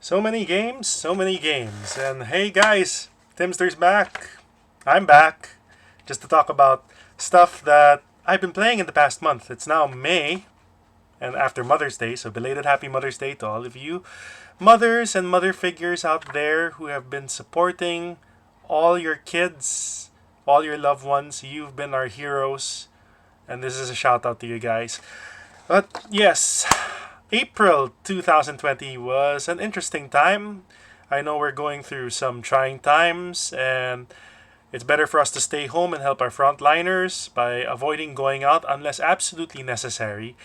So many games, so many games. And hey guys, Timzster's back. I'm back just to talk about stuff that I've been playing in the past month. It's now May and after Mother's Day, so belated happy Mother's Day to all of you mothers and mother figures out there who have been supporting all your kids, all your loved ones. You've been our heroes, and this is a shout out to you guys. But yes, April 2020 was an interesting time. I know we're going through some trying times, and it's better for us to stay home and help our frontliners by avoiding going out unless absolutely necessary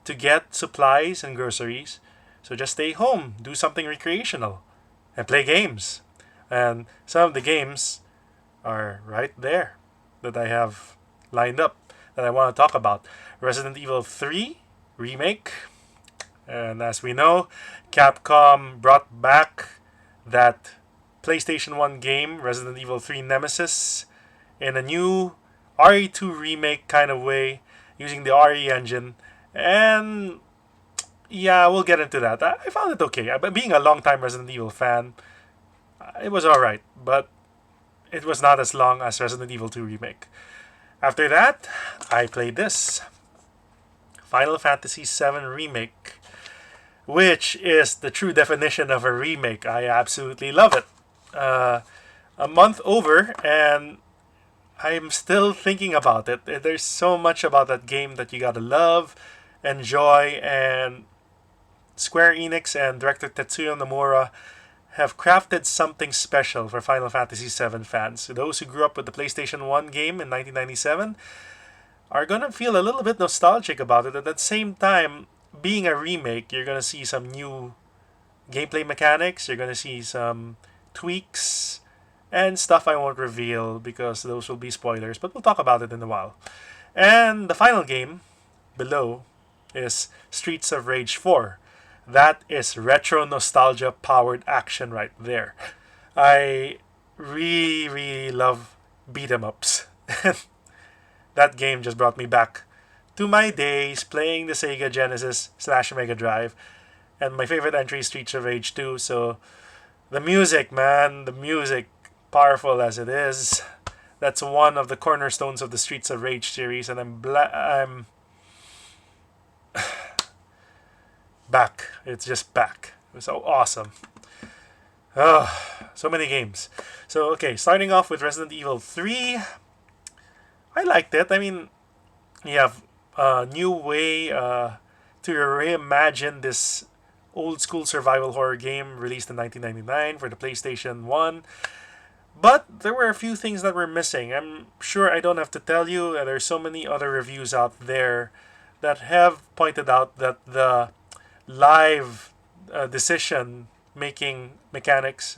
to get supplies and groceries. So just stay home, do something recreational, and play games. And some of the games are right there that I have lined up that I want to talk about. Resident Evil 3 Remake. And as we know, Capcom brought back that PlayStation 1 game, Resident Evil 3 Nemesis, in a new RE2 remake kind of way, using the RE engine. And yeah, we'll get into that. I found it okay. Being a long-time Resident Evil fan, it was alright, but it was not as long as Resident Evil 2 Remake. After that, I played this Final Fantasy VII Remake, which is the true definition of a remake. I absolutely love it. A month over, and I'm still thinking about it. There's so much about that game that you gotta love, enjoy, and Square Enix and director Tetsuya Nomura have crafted something special for Final Fantasy VII fans. Those who grew up with the PlayStation 1 game in 1997 are gonna feel a little bit nostalgic about it. At the same time, being a remake, you're gonna see some new gameplay mechanics, you're gonna see some tweaks, and stuff I won't reveal because those will be spoilers, but we'll talk about it in a while. And the final game below is Streets of Rage 4. That is retro nostalgia powered action right there. I really love beat 'em ups. That game just brought me back to my days playing the Sega Genesis / Mega Drive. And my favorite entry is Streets of Rage 2. So the music, man, the music, powerful as it is, that's one of the cornerstones of the Streets of Rage series. And I'm back. It's just back. It was so awesome. Oh, so many games. So, okay, starting off with Resident Evil 3. I liked it. I mean, you have a new way to reimagine this old school survival horror game released in 1999 for the PlayStation 1. But there were a few things that were missing. I'm sure I don't have to tell you, there's so many other reviews out there that have pointed out that the live decision making mechanics,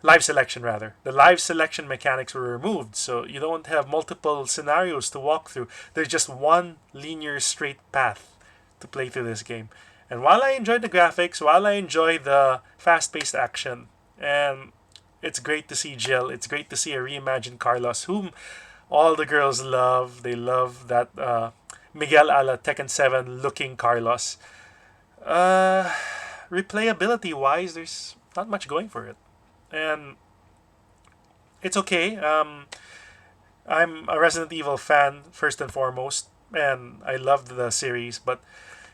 live selection rather. The live selection mechanics were removed, so you don't have multiple scenarios to walk through. There's just one linear straight path to play through this game. And while I enjoy the graphics, while I enjoy the fast-paced action, and it's great to see Jill, it's great to see a reimagined Carlos, whom all the girls love. They love that Miguel a la Tekken 7 looking Carlos. Replayability wise, there's not much going for it. And it's okay. I'm a Resident Evil fan first and foremost, and I loved the series. But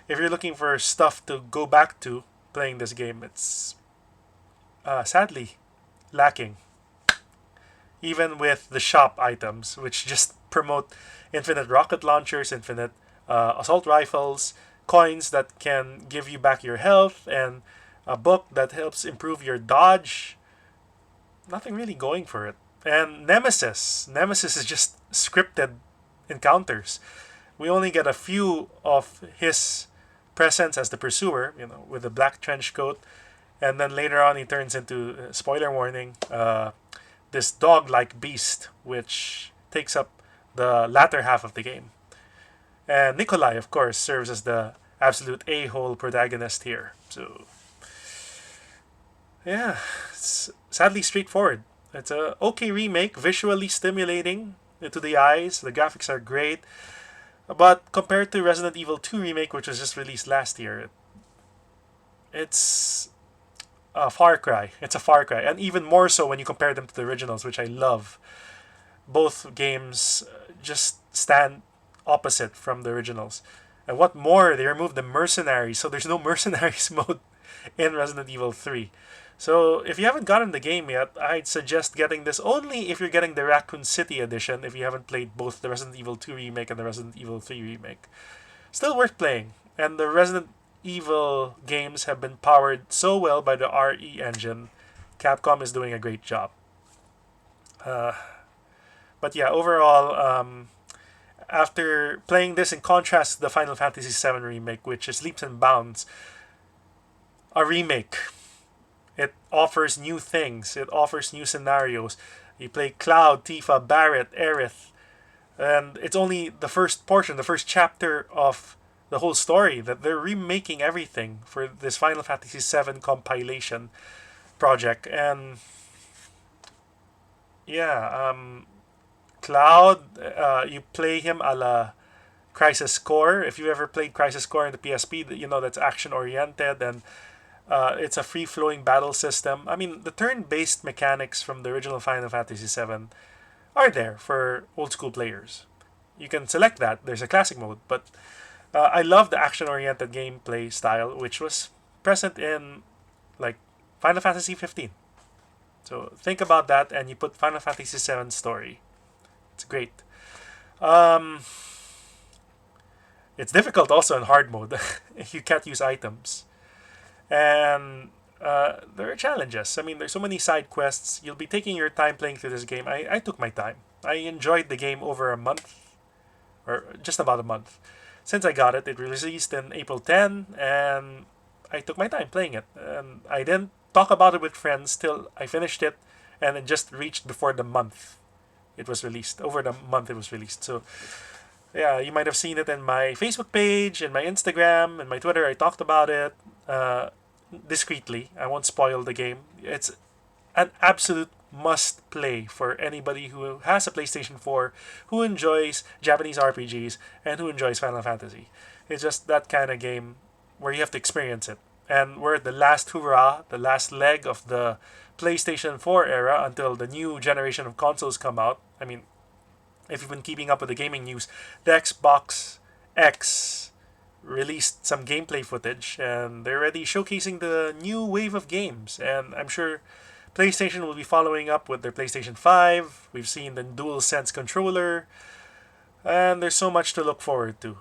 if you're looking for stuff to go back to playing this game, it's sadly lacking. Even with the shop items, which just promote infinite rocket launchers, infinite assault rifles, coins that can give you back your health, and a book that helps improve your dodge. Nothing really going for it. And Nemesis. Nemesis is just scripted encounters. We only get a few of his presence as the pursuer, with the black trench coat. And then later on, he turns into, spoiler warning, this dog-like beast, which takes up the latter half of the game. And Nikolai, of course, serves as the absolute a-hole protagonist here. So, yeah, it's sadly straightforward. It's a okay remake, visually stimulating to the eyes. The graphics are great. But compared to Resident Evil 2 Remake, which was just released last year, it's a Far Cry. It's a Far Cry, and even more so when you compare them to the originals, which I love. Both games just stand opposite from the originals. And what more, they removed the mercenaries, so there's no mercenaries mode in Resident Evil 3. So if you haven't gotten the game yet, I'd suggest getting this only if you're getting the Raccoon City edition, if you haven't played both the Resident Evil 2 remake and the Resident Evil 3 remake. Still worth playing. And the Resident Evil games have been powered so well by the RE engine. Capcom is doing a great job. But yeah, overall, after playing this in contrast to the Final Fantasy VII Remake, which is leaps and bounds, a remake. It offers new things. It offers new scenarios. You play Cloud, Tifa, Barret, Aerith, and it's only the first portion, the first chapter of the whole story, that they're remaking everything for this Final Fantasy VII compilation project. And yeah, Cloud, you play him a la Crisis Core. If you ever played Crisis Core in the PSP, you know that's action oriented, and it's a free-flowing battle system. I mean, the turn-based mechanics from the original Final Fantasy VII are there for old-school players. You can select that. There's a classic mode, but I love the action-oriented gameplay style, which was present in like Final Fantasy 15. So think about that, and you put Final Fantasy VII story. It's great. It's difficult also in hard mode. You can't use items. And there are challenges. I mean, there's so many side quests. You'll be taking your time playing through this game. I took my time. I enjoyed the game over a month, or just about a month. Since I got it, it released in April 10, and I took my time playing it. And I didn't talk about it with friends till I finished it, and it just reached before the month it was released. Over the month it was released. So yeah, you might have seen it in my Facebook page, in my Instagram, and my Twitter. I talked about it discreetly. I won't spoil the game. It's an absolute must play for anybody who has a PlayStation 4, who enjoys Japanese RPGs, and who enjoys Final Fantasy. It's just that kind of game where you have to experience it. And we're at the last hurrah, the last leg of the PlayStation 4 era until the new generation of consoles come out. I mean, if you've been keeping up with the gaming news, the Xbox X released some gameplay footage, and they're already showcasing the new wave of games. And I'm sure PlayStation will be following up with their PlayStation 5. We've seen the DualSense controller, and there's so much to look forward to.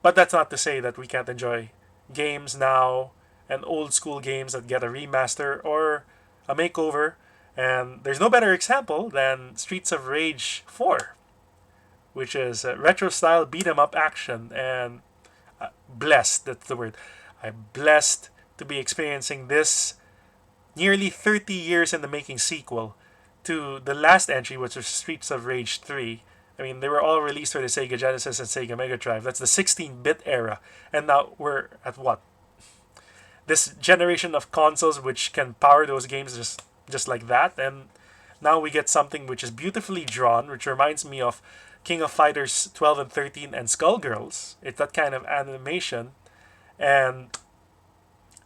But that's not to say that we can't enjoy games now, and old school games that get a remaster or a makeover. And there's no better example than Streets of Rage 4, which is a retro style beat 'em up action. And blessed, that's the word. I'm blessed to be experiencing this nearly 30 years in the making sequel to the last entry, which was Streets of Rage 3. I mean, they were all released for the Sega Genesis and Sega Mega Drive. That's the 16-bit era. And now we're at what? This generation of consoles which can power those games just like that. And now we get something which is beautifully drawn, which reminds me of King of Fighters 12 and 13 and Skullgirls. It's that kind of animation. And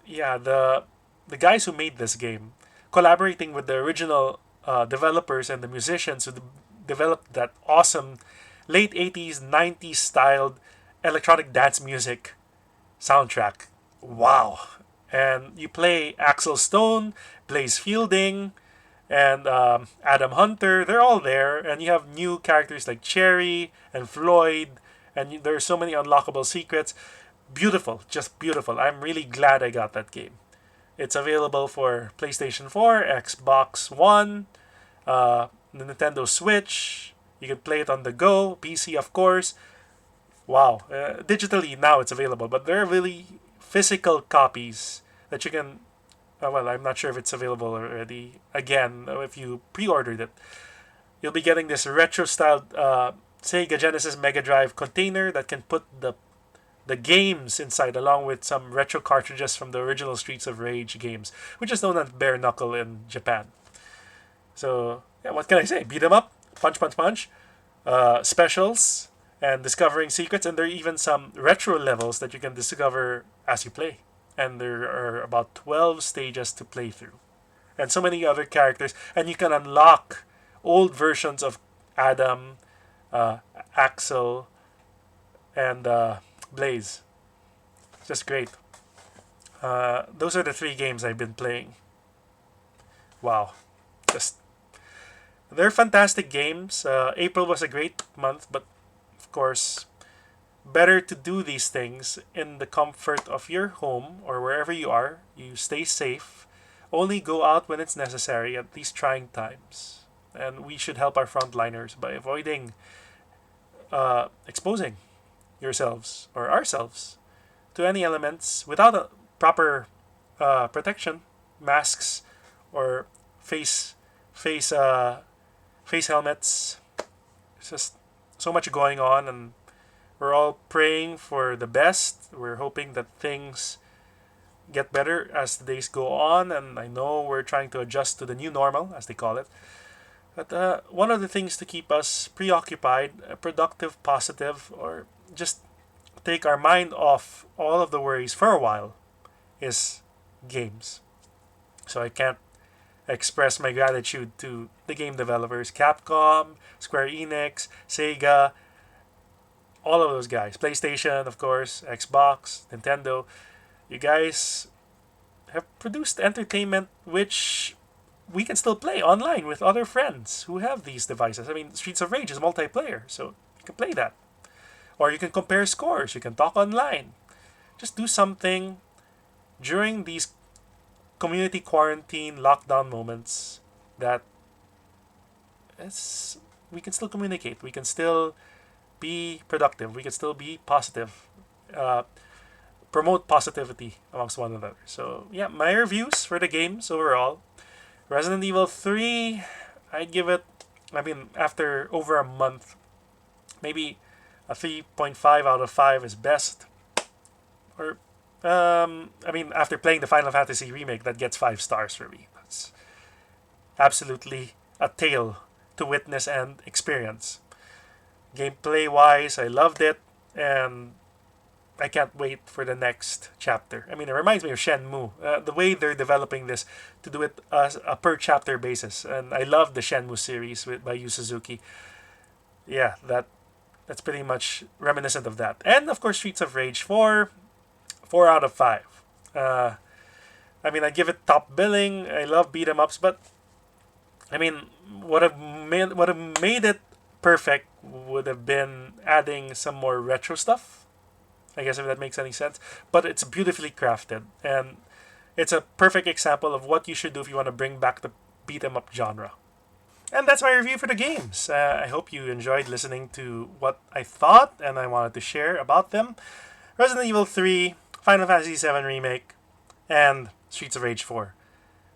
yeah, the guys who made this game, collaborating with the original developers and the musicians who developed that awesome late 80s, 90s styled electronic dance music soundtrack. Wow. And you play Axel Stone, Blaze Fielding, and Adam Hunter. They're all there. And you have new characters like Cherry and Floyd. And there are so many unlockable secrets. Beautiful. Just beautiful. I'm really glad I got that game. It's available for PlayStation 4, Xbox One, the Nintendo Switch. You can play it on the go, PC of course. Wow. Digitally now it's available, but there are really physical copies that you can... well, I'm not sure if it's available already. Again, if you pre-ordered it, you'll be getting this retro-styled Sega Genesis Mega Drive container that can put the games inside, along with some retro cartridges from the original Streets of Rage games, which is known as Bare Knuckle in Japan. So, yeah, what can I say? Beat 'em up, punch, punch, punch, specials, and discovering secrets, and there are even some retro levels that you can discover as you play. and there are about 12 stages to play through, and so many other characters, and you can unlock old versions of Adam, uh, Axel, and Blaze. Just great. Those are the 3 games I've been playing. Wow, just they're fantastic games. April was a great month, but of course, better to do these things in the comfort of your home or wherever you are. You stay safe. Only go out when it's necessary at these trying times. And we should help our frontliners by avoiding exposing yourselves or ourselves to any elements without a proper protection, masks, or face face helmets. It's just so much going on, and we're all praying for the best. We're hoping that things get better as the days go on, and I know we're trying to adjust to the new normal, as they call it. But one of the things to keep us preoccupied, productive, positive, or just take our mind off all of the worries for a while is games. So I can't express my gratitude to the game developers, Capcom, Square Enix, Sega, all of those guys. PlayStation, of course, Xbox, Nintendo. You guys have produced entertainment which we can still play online with other friends who have these devices. I mean, Streets of Rage is multiplayer, so you can play that. Or you can compare scores, you can talk online. Just do something during these community quarantine lockdown moments that we can still communicate. We can still be productive. We can still be positive. Promote positivity amongst one another. So yeah, my reviews for the games overall. Resident Evil 3, I'd give it, I mean, after over a month, maybe a 3.5 out of 5 is best. Or, I mean, after playing the Final Fantasy Remake, that gets 5 stars for me. That's absolutely a tale to witness and experience. Gameplay wise, I loved it, and I can't wait for the next chapter. I mean, it reminds me of Shenmue. The way they're developing this to do it as a per chapter basis, and I love the Shenmue series by Yu Suzuki. Yeah, that's pretty much reminiscent of that. And of course, Streets of Rage 4 out of 5. I mean, I give it top billing. I love beat 'em ups, but I mean, would have made it perfect would have been adding some more retro stuff. I guess if that makes any sense. But it's beautifully crafted, and it's a perfect example of what you should do if you want to bring back the beat 'em up genre. And that's my review for the games. I hope you enjoyed listening to what I thought and I wanted to share about them. Resident Evil 3, Final Fantasy VII Remake, and Streets of Rage 4.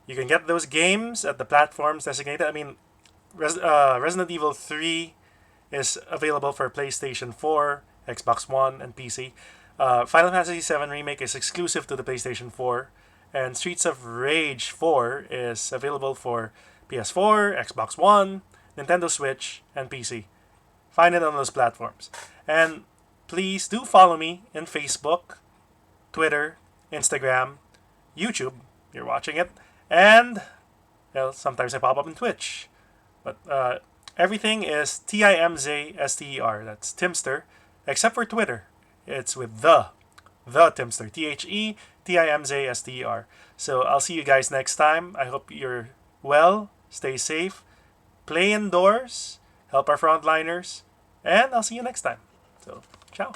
You can get those games at the platforms designated. I mean, Resident Evil 3 is available for PlayStation 4, Xbox One, and PC. Final Fantasy VII Remake is exclusive to the PlayStation 4, and Streets of Rage 4 is available for PS4, Xbox One, Nintendo Switch, and PC. Find it on those platforms. And please do follow me in Facebook, Twitter, Instagram, YouTube. You're watching it. And, well, sometimes I pop up in Twitch. But everything is Timzster. That's Timzster. Except for Twitter. It's with the Timzster. TheTimzster. So I'll see you guys next time. I hope you're well, stay safe, play indoors, help our frontliners, and I'll see you next time. So, ciao.